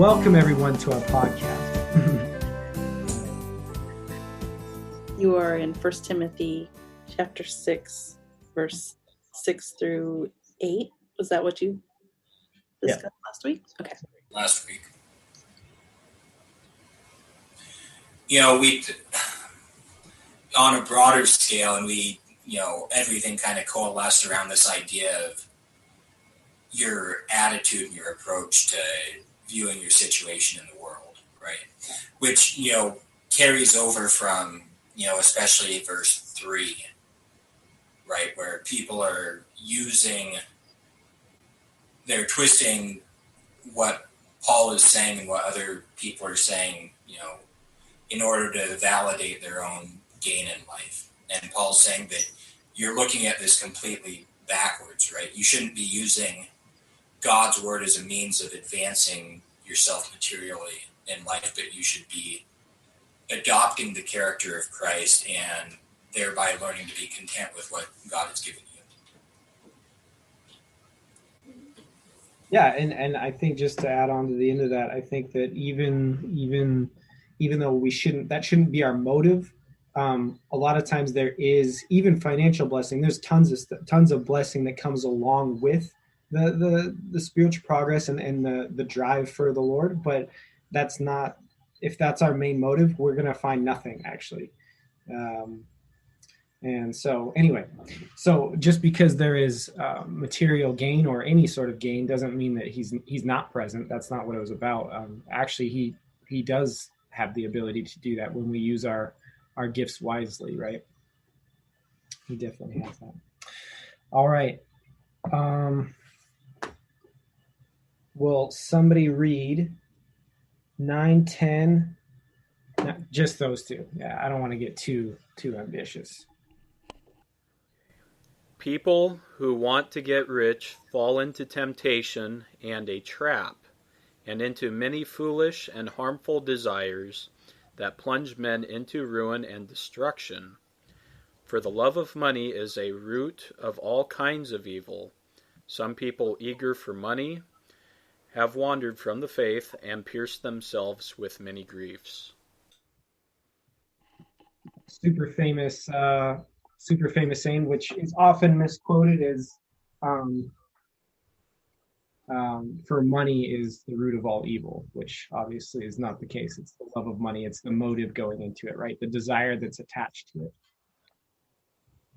Welcome everyone to our podcast. You are in 1 Timothy chapter 6, verse 6 through 8. Was that what you discussed last week? Okay. Last week. You know, we, on a broader scale, and we, everything kind of coalesced around this idea of your attitude and your approach to viewing your situation in the world, right? Which, carries over from, especially verse 3, right? Where people are they're twisting what Paul is saying and what other people are saying, in order to validate their own gain in life. And Paul's saying that you're looking at this completely backwards, right? You shouldn't be using God's word as a means of advancing yourself materially in life, but you should be adopting the character of Christ and thereby learning to be content with what God has given you. Yeah, and I think just to add on to the end of that, I think that even though that shouldn't be our motive, a lot of times there is even financial blessing. There's tons of blessing that comes along with the spiritual progress and the drive for the Lord, but that's not, if that's our main motive, we're going to find nothing actually. And so anyway, so just because there is material gain or any sort of gain doesn't mean that he's not present. That's not what it was about. Actually, he does have the ability to do that when we use our gifts wisely, right? He definitely has that. All right. Will somebody read 9, 10? No, just those two. Yeah, I don't want to get too ambitious. People who want to get rich fall into temptation and a trap, and into many foolish and harmful desires that plunge men into ruin and destruction. For the love of money is a root of all kinds of evil. Some people eager for money have wandered from the faith and pierced themselves with many griefs. Super famous saying, which is often misquoted as for money is the root of all evil, which obviously is not the case. It's the love of money. It's the motive going into it, right? The desire that's attached to it.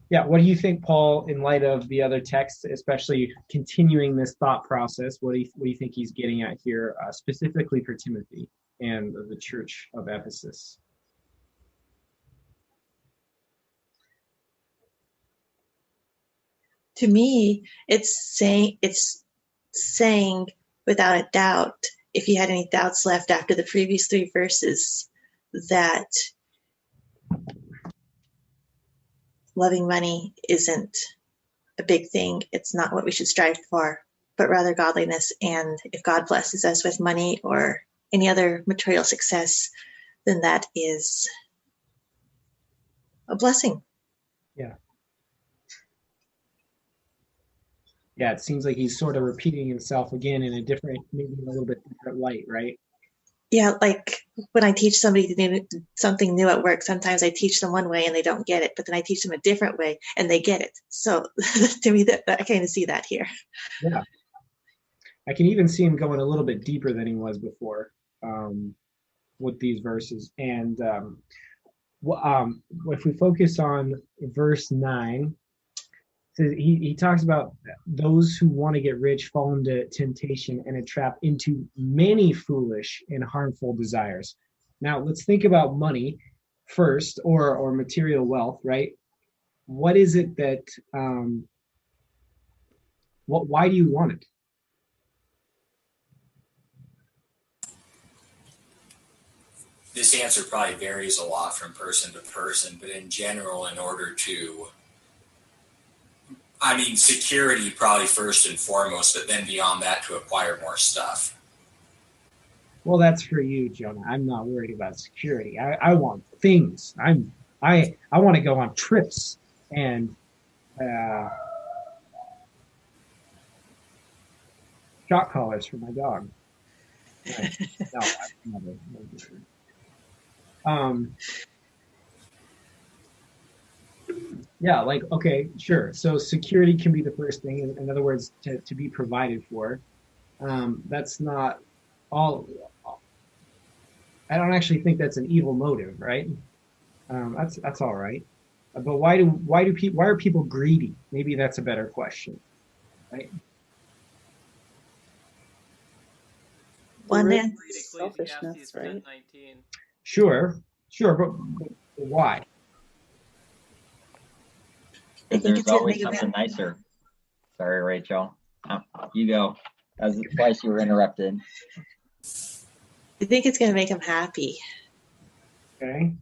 Yeah, what do you think, Paul, in light of the other texts, especially continuing this thought process, what do you think he's getting at here, specifically for Timothy and the church of Ephesus? To me, it's saying without a doubt, if you had any doubts left after the previous 3 verses, that loving money isn't a big thing. It's not what we should strive for, but rather godliness. And if God blesses us with money or any other material success, then that is a blessing. Yeah. Yeah, it seems like he's sort of repeating himself again in a maybe a little bit different light, right? Yeah, like when I teach somebody something new at work, sometimes I teach them one way and they don't get it, but then I teach them a different way and they get it. So to me, that I kind of see that here. Yeah. I can even see him going a little bit deeper than he was before with these verses. And if we focus on verse 9, he talks about those who want to get rich fall into temptation and a trap, into many foolish and harmful desires. Now, let's think about money first, or material wealth, right? What is it that, why do you want it? This answer probably varies a lot from person to person, but in general, in order to, security probably first and foremost, but then beyond that to acquire more stuff. Well, that's for you, Jonah. I'm not worried about security. I want things. I want to go on trips and shock collars for my dog. Right. No, I've never. Yeah, like, okay, sure. So security can be the first thing. In other words, to be provided for. That's not all. I don't actually think that's an evil motive, right? That's all right. But why are people greedy? Maybe that's a better question, right? One Root man, is selfishness, right? 10:19. Sure, sure, but why? I Because think there's it's going to always make him something happy. nicer. Sorry, Rachel. You go. As twice you were interrupted. I think it's going to make him happy. Okay.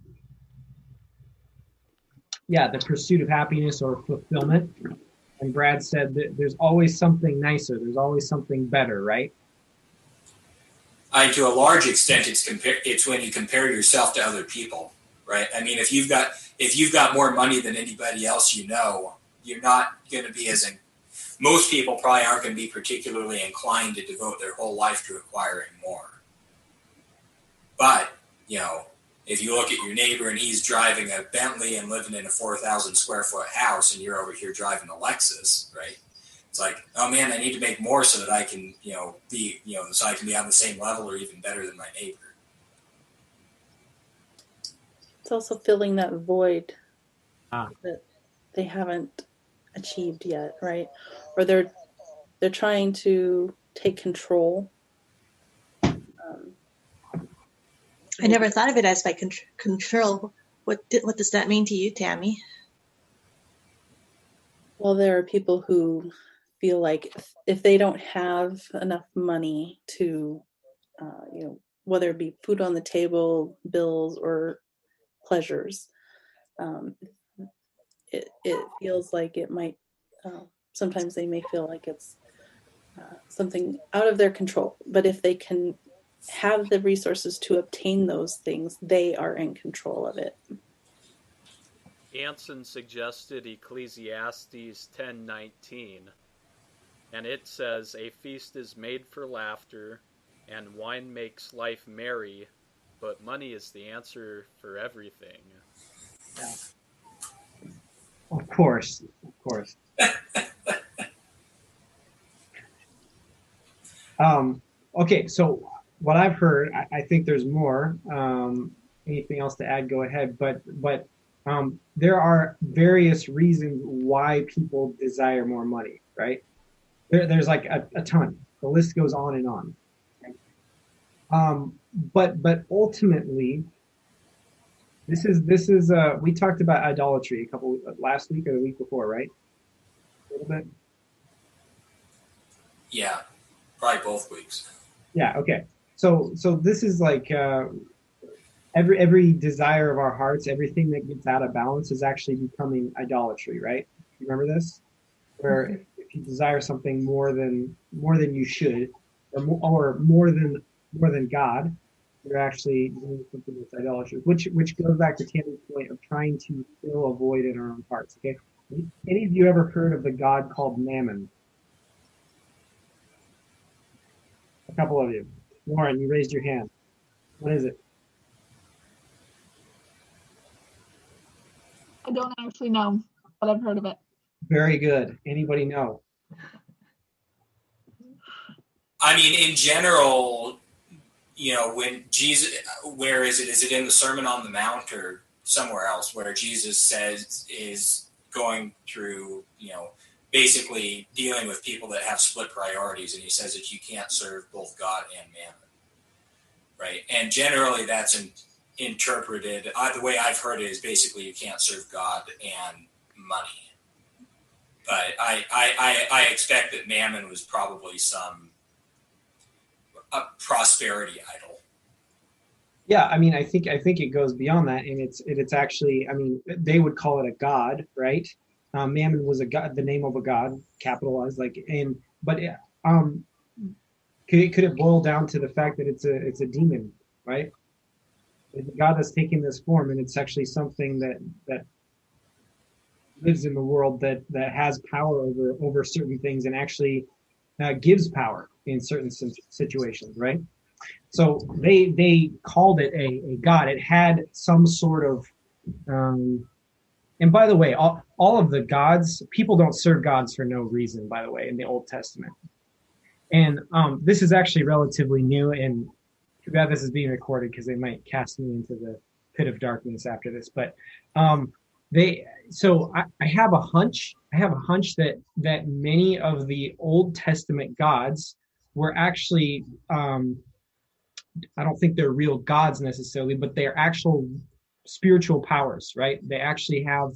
Yeah, the pursuit of happiness or fulfillment. And Brad said that there's always something nicer. There's always something better, right? To a large extent, it's when you compare yourself to other people, right? I mean, if you've got more money than anybody else you know, you're not going to be most people probably aren't going to be particularly inclined to devote their whole life to acquiring more. But, if you look at your neighbor and he's driving a Bentley and living in a 4,000 square foot house and you're over here driving a Lexus, right? It's like, oh man, I need to make more so that I can, so I can be on the same level or even better than my neighbor. It's also filling that void Ah. that they haven't achieved yet, right? Or they're trying to take control. I never thought of it as by control. What does that mean to you, Tammy? Well, there are people who feel like if they don't have enough money to, whether it be food on the table, bills, or pleasures, it feels like it might, sometimes they may feel like it's something out of their control. But if they can have the resources to obtain those things, they are in control of it. Anson suggested Ecclesiastes 10:19, and it says, "A feast is made for laughter, and wine makes life merry, but money is the answer for everything." Yeah. Of course. Okay, so what I've heard, I think there's more. Anything else to add, go ahead. But there are various reasons why people desire more money, right? There's like a ton. The list goes on and on. But ultimately, this is we talked about idolatry last week or the week before, right? A little bit. Yeah, probably both weeks. Yeah. Okay. So this is like every desire of our hearts, everything that gets out of balance is actually becoming idolatry, right? You remember this? Where if you desire something more than you should, or more than God, you're actually doing something that's idolatry. Which goes back to Tammy's point of trying to fill a void in our own hearts. Okay. Any of you ever heard of the god called Mammon? A couple of you. Lauren, you raised your hand. What is it? I don't actually know, but I've heard of it. Very good. Anybody know? I mean, in general, when Jesus, where is it? Is it in the Sermon on the Mount or somewhere else where Jesus says is going through, basically dealing with people that have split priorities, and he says that you can't serve both God and mammon, right? And generally that's interpreted, the way I've heard it is basically you can't serve God and money. But I expect that mammon was probably a prosperity idol. Yeah, I mean, I think it goes beyond that, and it's actually, I mean, they would call it a god, right? Mammon was a god, the name of a god, capitalized, but could it boil down to the fact that it's a demon, right? It's a god that's taking this form, and it's actually something that lives in the world that has power over certain things, and actually gives power in certain situations, right? So they called it a god. It had some sort of and by the way, all of the gods, people don't serve gods for no reason, by the way, in the Old Testament. And this is actually relatively new, and too bad this is being recorded because they might cast me into the pit of darkness after this. But I have a hunch. I have a hunch that many of the Old Testament gods were actually I don't think they're real gods necessarily, but they're actual spiritual powers, right? They actually have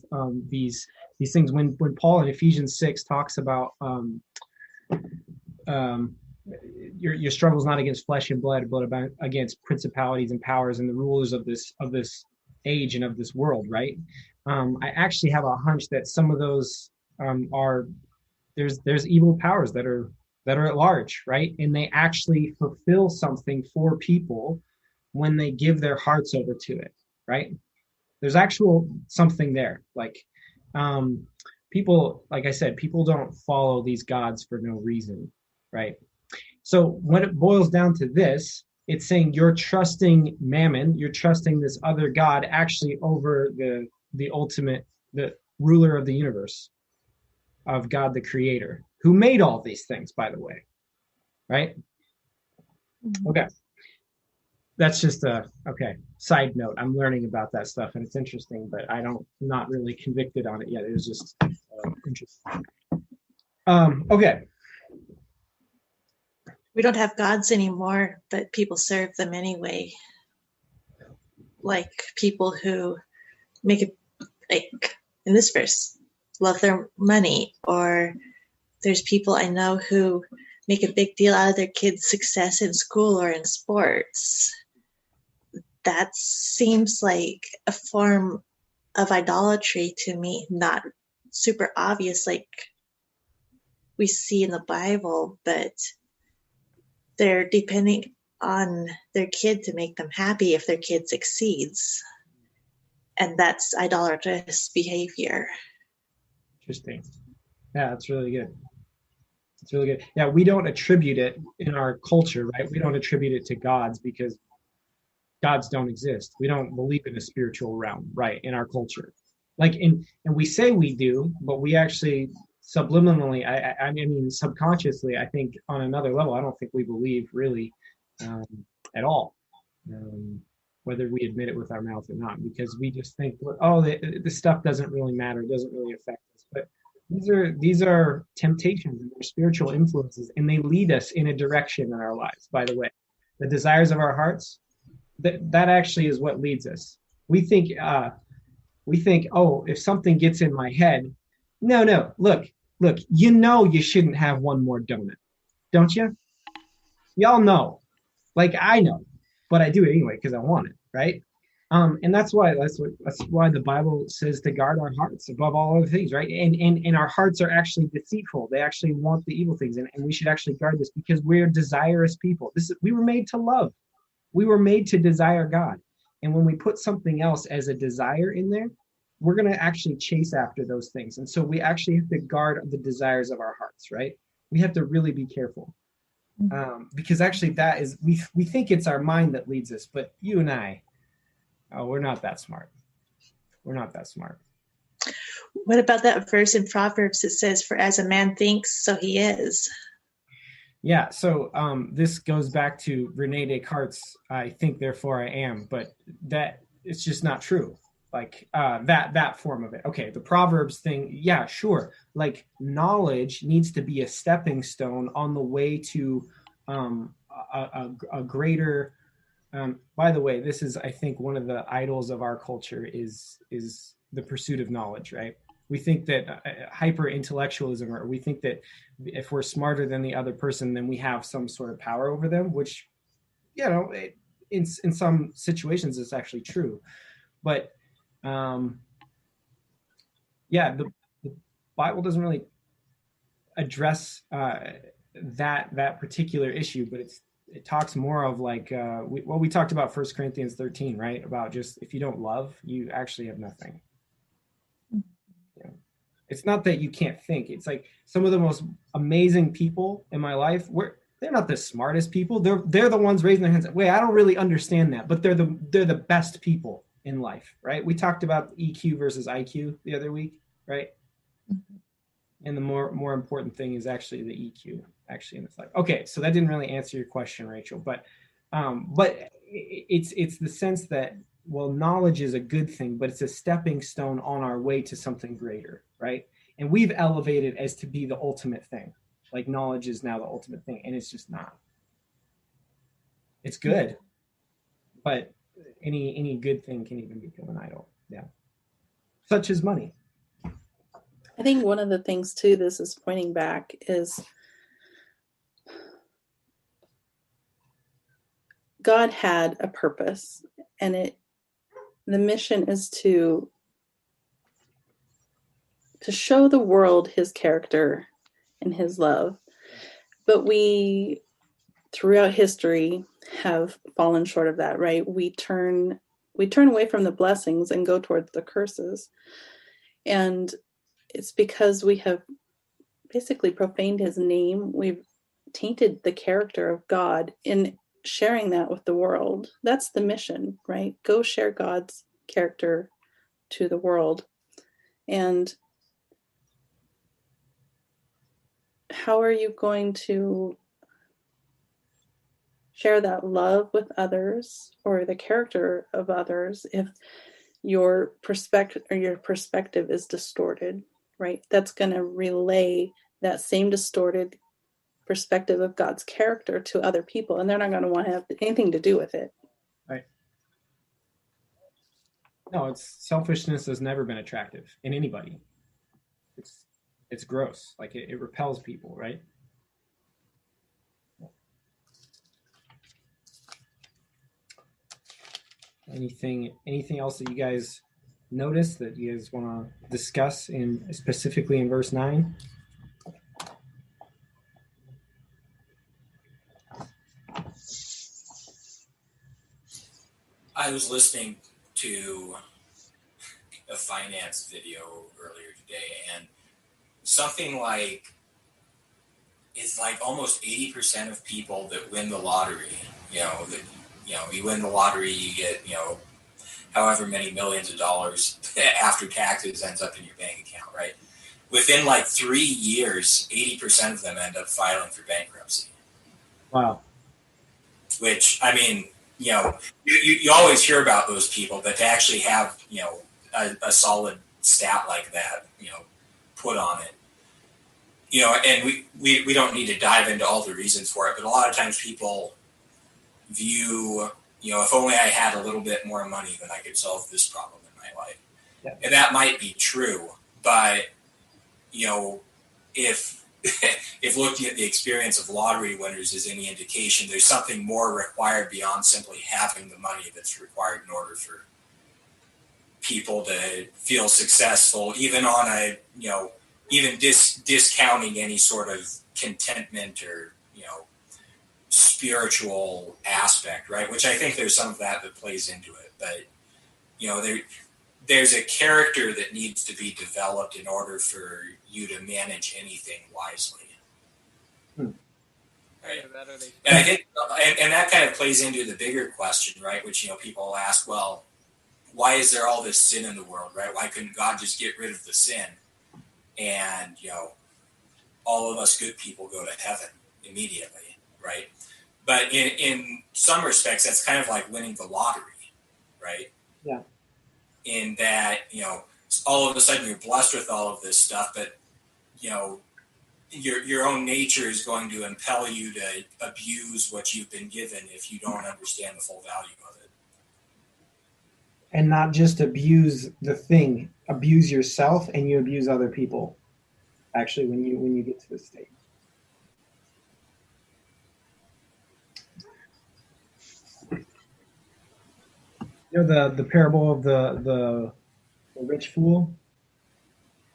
these things. When Paul in Ephesians 6 talks about your struggle is not against flesh and blood, but against principalities and powers and the rulers of this age and of this world, right? I actually have a hunch that some of those are there's evil powers that are at large, right? And they actually fulfill something for people when they give their hearts over to it, right? There's actual something there. Like people, like I said, people don't follow these gods for no reason, right? So when it boils down to this, it's saying you're trusting mammon, you're trusting this other god actually over the ultimate, the ruler of the universe, of God the creator, who made all these things, by the way, right? Okay. That's just okay, side note. I'm learning about that stuff and it's interesting, but not really convicted on it yet. It was just interesting. Okay. We don't have gods anymore, but people serve them anyway. Like people who make it, like in this verse, love their money, or there's people I know who make a big deal out of their kids' success in school or in sports. That seems like a form of idolatry to me, not super obvious like we see in the Bible, but they're depending on their kid to make them happy if their kid succeeds. And that's idolatrous behavior. Interesting. Yeah, that's really good. It's really good. Yeah, we don't attribute it in our culture, right? We don't attribute it to gods because gods don't exist. We don't believe in a spiritual realm, right, in our culture. Like, and we say we do, but we actually subliminally, I mean, subconsciously, I think on another level, I don't think we believe really at all, whether we admit it with our mouth or not, because we just think, oh, the stuff doesn't really matter, it doesn't really affect us. But these are temptations and they're spiritual influences, and they lead us in a direction in our lives. By the way, the desires of our hearts, that actually is what leads us. We think, oh, if something gets in my head, no, look, you shouldn't have one more donut, don't you? Y'all know, like I know, but I do it anyway because I want it, right? And that's why the Bible says to guard our hearts above all other things, right? And our hearts are actually deceitful. They actually want the evil things, and we should actually guard this because we're desirous people. We were made to love. We were made to desire God. And when we put something else as a desire in there, we're going to actually chase after those things. And so we actually have to guard the desires of our hearts, right? We have to really be careful. Because actually that is, we think it's our mind that leads us, but you and I, we're not that smart. We're not that smart. What about that verse in Proverbs that says, for as a man thinks, so he is? Yeah, so this goes back to Rene Descartes' I think, therefore I am, but that it's just not true. Like that form of it. Okay, the Proverbs thing, yeah, sure. Like knowledge needs to be a stepping stone on the way to a greater. By the way, this is, I think, one of the idols of our culture is the pursuit of knowledge, right? We think that hyper intellectualism, or we think that if we're smarter than the other person, then we have some sort of power over them, which, you know, in some situations it's actually true. But the Bible doesn't really address that particular issue, but it talks more of like we talked about 1 Corinthians 13, right? About just if you don't love, you actually have nothing. Yeah. It's not that you can't think. It's like some of the most amazing people in my life, they're not the smartest people. They're the ones raising their hands. Wait, I don't really understand that, but they're the best people in life, right? We talked about EQ versus IQ the other week, right? And the more important thing is actually the EQ, actually in this life. Okay, so that didn't really answer your question, Rachel, but it's the sense that, well, knowledge is a good thing, but it's a stepping stone on our way to something greater, right? And we've elevated as to be the ultimate thing. Like knowledge is now the ultimate thing, and it's just not. It's good, but any good thing can even become an idol. Yeah, such as money. I think one of the things too, this is pointing back, is God had a purpose, and the mission is to show the world his character and his love. But we, throughout history, have fallen short of that, right? We turn away from the blessings and go towards the curses. And it's because we have basically profaned his name. We've tainted the character of God in sharing that with the world. That's the mission, right? Go share God's character to the world. And how are you going to share that love with others or the character of others if your perspective is distorted, right? That's going to relay that same distorted perspective of God's character to other people, and they're not going to want to have anything to do with it. Right. No, selfishness has never been attractive in anybody. It's gross. Like it repels people, right? Anything else that you guys notice that you guys want to discuss specifically in verse 9? I was listening to a finance video earlier today, and something like it's like almost 80% of people that win the lottery, you win the lottery, you get, however many millions of dollars after taxes ends up in your bank account, right? Within like 3 years, 80% of them end up filing for bankruptcy. Wow. Which, I mean, you always hear about those people, but to actually have, a solid stat like that, put on it, and we don't need to dive into all the reasons for it, but a lot of times people view, if only I had a little bit more money, then I could solve this problem in my life. Yeah. And that might be true, but, if looking at the experience of lottery winners is any indication, there's something more required beyond simply having the money that's required in order for people to feel successful, even on a, even discounting any sort of contentment or, spiritual aspect, right? Which I think there's some of that plays into it. But, there's a character that needs to be developed in order for you to manage anything wisely. Right. And I think, and that kind of plays into the bigger question, right? Which, people ask, well, why is there all this sin in the world, right? Why couldn't God just get rid of the sin? And, all of us good people go to heaven immediately, right? But in some respects, that's kind of like winning the lottery, right? Yeah. In that, all of a sudden you're blessed with all of this stuff, but, your own nature is going to impel you to abuse what you've been given if you don't understand the full value of it. And not just abuse the thing, abuse yourself, and you abuse other people. Actually, when you get to this state. The parable of the rich fool.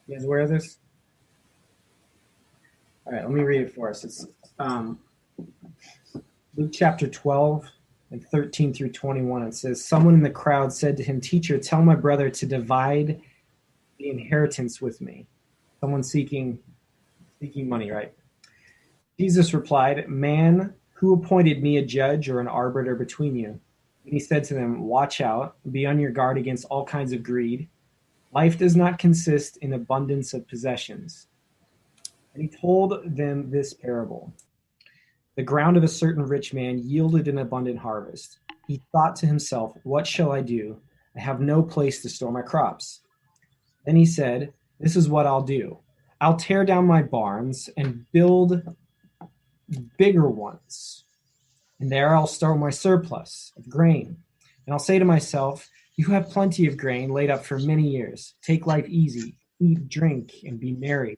You guys aware of this? All right, let me read it for us. It's Luke chapter 12 and 13 through 21. It says, someone in the crowd said to him, "Teacher, tell my brother to divide the inheritance with me." Someone seeking money, right? Jesus replied, "Man, who appointed me a judge or an arbiter between you?" And he said to them, "Watch out, be on your guard against all kinds of greed. Life does not consist in abundance of possessions." And he told them this parable. The ground of a certain rich man yielded an abundant harvest. He thought to himself, "What shall I do? I have no place to store my crops." Then he said, "This is what I'll do. I'll tear down my barns and build bigger ones, and there I'll store my surplus of grain. And I'll say to myself, you have plenty of grain laid up for many years. Take life easy, eat, drink, and be merry."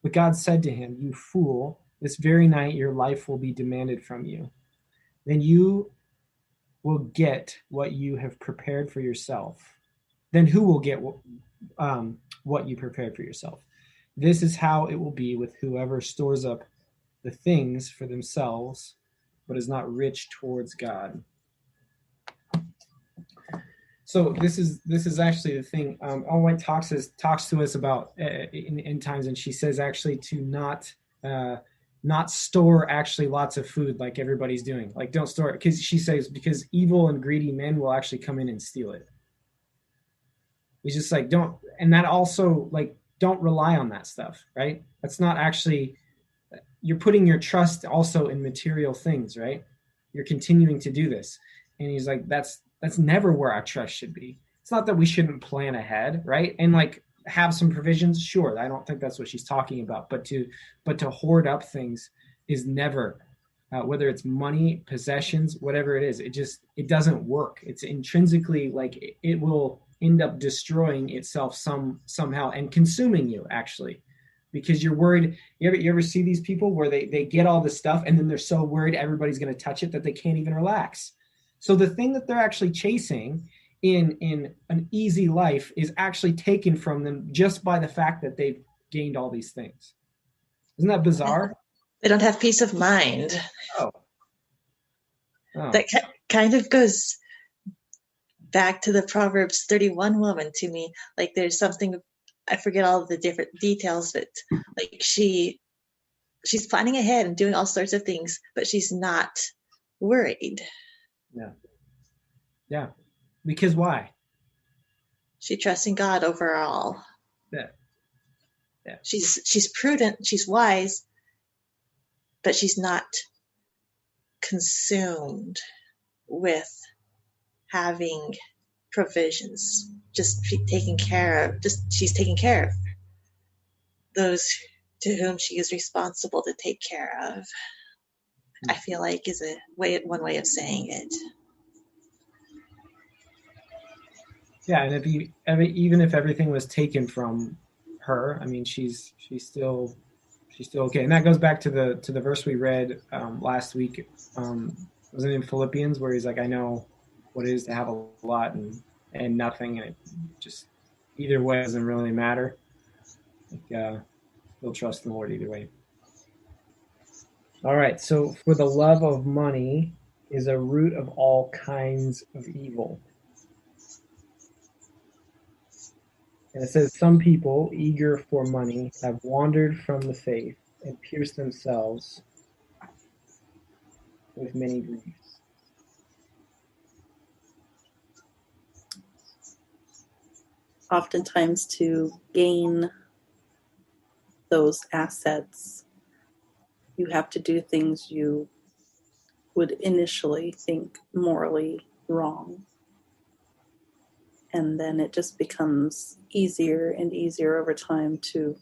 But God said to him, "You fool, this very night your life will be demanded from you. Then you will get what you have prepared for yourself. Then who will get what you prepared for yourself? This is how it will be with whoever stores up the things for themselves, but is not rich towards God." So this is actually the thing. Ellen White talks to us about in end times, and she says actually to not store actually lots of food like everybody's doing. Like don't store it, because she says because evil and greedy men will actually come in and steal it. He's just like don't, and that also like don't rely on that stuff, right? That's not actually, you're putting your trust also in material things, right? You're continuing to do this. And he's like, that's never where our trust should be. It's not that we shouldn't plan ahead, right? And like have some provisions, sure. I don't think that's what she's talking about. But to hoard up things is never, whether it's money, possessions, whatever it is, it doesn't work. It's intrinsically like it will end up destroying itself somehow and consuming you actually, because you're worried. You ever see these people where they get all this stuff and then they're so worried everybody's going to touch it that they can't even relax. So the thing that they're actually chasing in an easy life is actually taken from them just by the fact that they've gained all these things. Isn't that bizarre? They don't have peace of mind. Oh. That kind of goes back to the Proverbs 31 woman to me. Like there's something, I forget all of the different details, but like she's planning ahead and doing all sorts of things, but she's not worried. Yeah. Because why? She trusts in God overall. Yeah. She's prudent, she's wise, but she's not consumed with having provisions. She's taking care of those to whom she is responsible to take care of. I feel like is one way of saying it. Yeah, and even if everything was taken from her, I mean, she's still okay. And that goes back to the verse we read last week. Was it in Philippians where he's like, "I know what it is to have a lot and nothing, and it just either way doesn't really matter." Like, we'll trust in the Lord either way. All right. So, for the love of money is a root of all kinds of evil. And it says, some people, eager for money, have wandered from the faith and pierced themselves with many griefs. Oftentimes, to gain those assets, you have to do things you would initially think morally wrong. And then it just becomes easier and easier over time to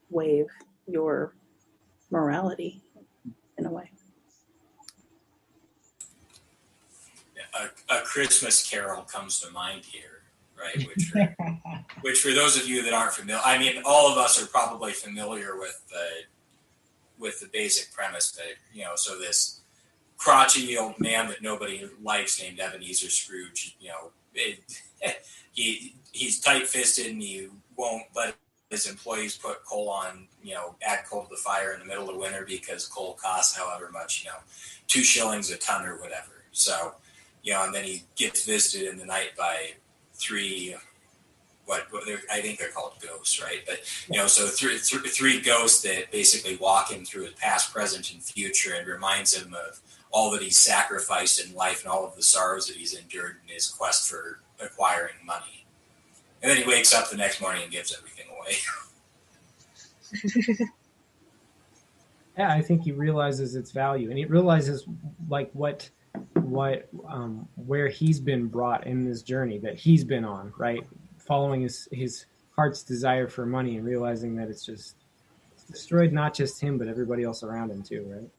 waive your morality in a way. A Christmas Carol comes to mind here, right? Which for those of you that aren't familiar, I mean, all of us are probably familiar with the basic premise, but so this crotchety old man that nobody likes named Ebenezer Scrooge, he's tight-fisted and he won't let his employees put coal on, add coal to the fire in the middle of winter because coal costs however much, 2 shillings a ton or whatever. So, and then he gets visited in the night by 3 I think they're called ghosts, right? But so three ghosts that basically walk him through his past, present, and future, and reminds him of all that he's sacrificed in life and all of the sorrows that he's endured in his quest for acquiring money. And then he wakes up the next morning and gives everything away. Yeah, I think he realizes its value, and he realizes like what where he's been brought in this journey that he's been on, right? Following his heart's desire for money and realizing that it's destroyed not just him but everybody else around him too, right?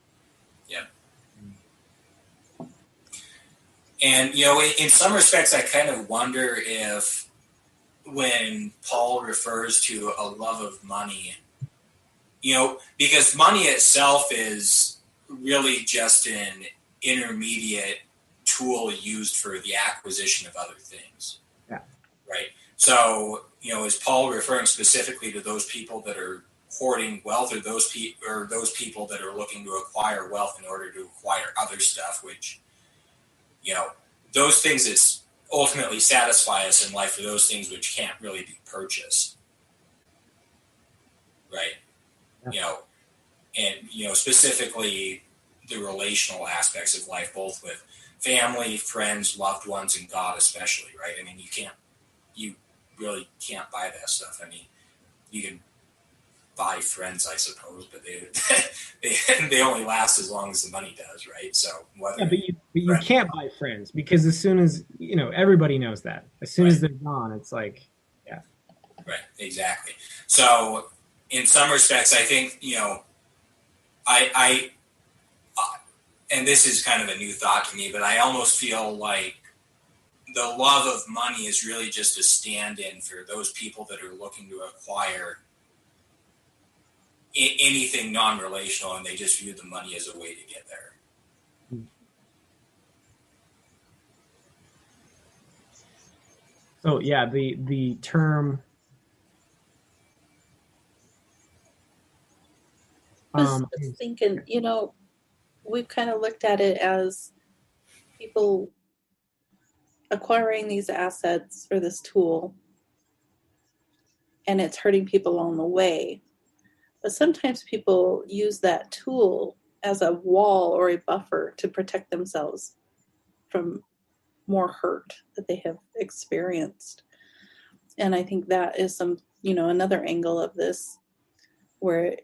Yeah. And in some respects, I kind of wonder if when Paul refers to a love of money, because money itself is really just an intermediate tool used for the acquisition of other things. Yeah. Right. So, is Paul referring specifically to those people that are hoarding wealth, or those people that are looking to acquire wealth in order to acquire other stuff, which, those things that ultimately satisfy us in life are those things which can't really be purchased. Right. Yeah. And specifically the relational aspects of life, both with family, friends, loved ones, and God especially, right? I mean, you really can't buy that stuff. I mean, you can buy friends, I suppose, but they only last as long as the money does, right? So but you can't buy friends, because as soon as everybody knows that. As soon as they're gone, it's like, yeah. Right, exactly. So in some respects, I think I and this is kind of a new thought to me, but I almost feel like the love of money is really just a stand-in for those people that are looking to acquire anything non-relational, and they just view the money as a way to get there. So yeah, the term. I was thinking, we've kind of looked at it as people acquiring these assets or this tool, and it's hurting people along the way. But sometimes people use that tool as a wall or a buffer to protect themselves from more hurt that they have experienced. And I think that is another angle of this, where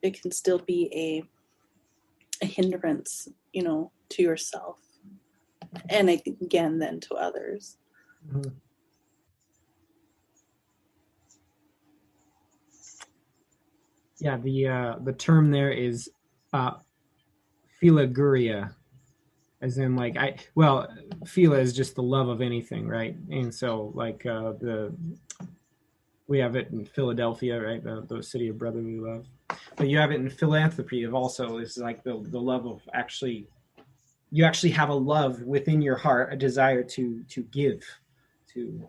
it can still be a hindrance, to yourself, and again then to others. Mm-hmm. Yeah, the term there is philaguria, as in phila is just the love of anything, right? And so we have it in Philadelphia, right? The city of brotherly love. But you have it in philanthropy of also is like the love of you actually have a love within your heart, a desire to give, to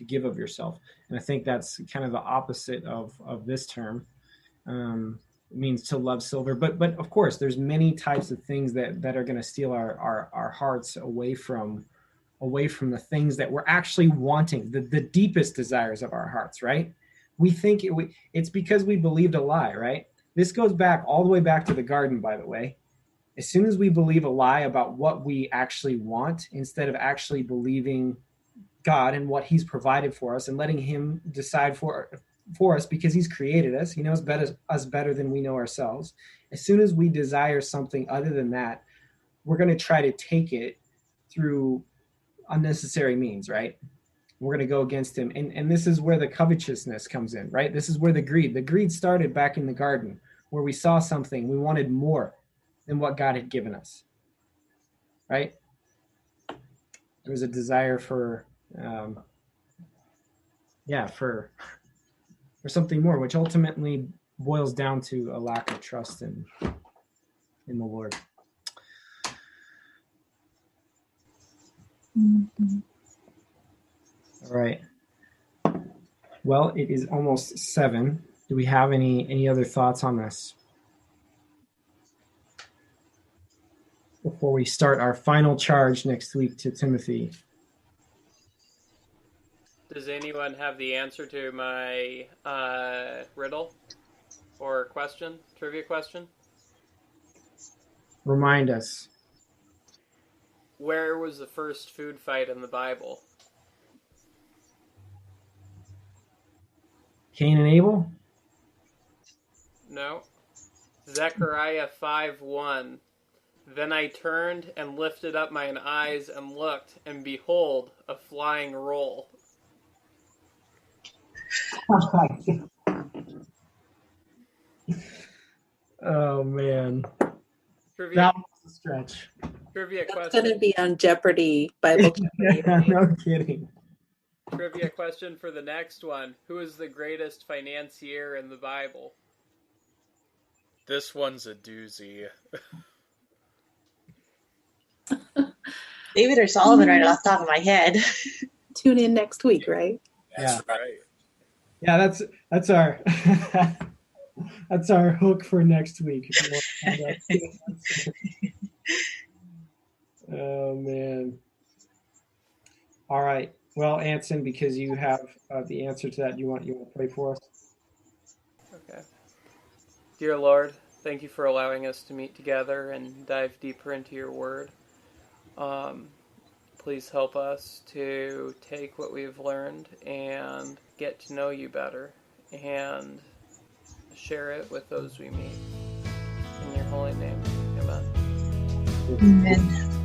give of yourself. And I think that's kind of the opposite of this term. It means to love silver, but of course there's many types of things that are going to steal our hearts away from the things that we're actually wanting, the deepest desires of our hearts, right? We think it's because we believed a lie, right? This goes back all the way back to the garden, by the way. As soon as we believe a lie about what we actually want, instead of actually believing God and what he's provided for us and letting him decide for us, because he's created us, he knows us better than we know ourselves. As soon as we desire something other than that, we're going to try to take it through unnecessary means, right? We're going to go against him. And this is where the covetousness comes in, right? This is where the greed started back in the garden, where we saw something, we wanted more than what God had given us, right? There was a desire for something more, which ultimately boils down to a lack of trust in the Lord. Mm-hmm. All right. Well, it is almost 7. Do we have any other thoughts on this before we start our final charge next week to Timothy? Does anyone have the answer to my riddle or question, trivia question? Remind us. Where was the first food fight in the Bible? Cain and Abel? No. Zechariah 5:1. Then I turned and lifted up mine eyes and looked, and behold, a flying roll. Oh, man. Trivia, That was a stretch. trivia That's question. going to be on Jeopardy, Bible Jeopardy. No kidding. Trivia question for the next one. Who is the greatest financier in the Bible? This one's a doozy. David or Solomon right off the top of my head. Tune in next week, right? That's Yeah. right. Yeah, that's our that's our hook for next week. If you want to find out. Oh man. All right. Well, Anson, because you have the answer to that, you want to pray for us? Okay. Dear Lord, thank you for allowing us to meet together and dive deeper into your word. Please help us to take what we've learned and get to know you better and share it with those we meet. In your holy name, amen. Amen.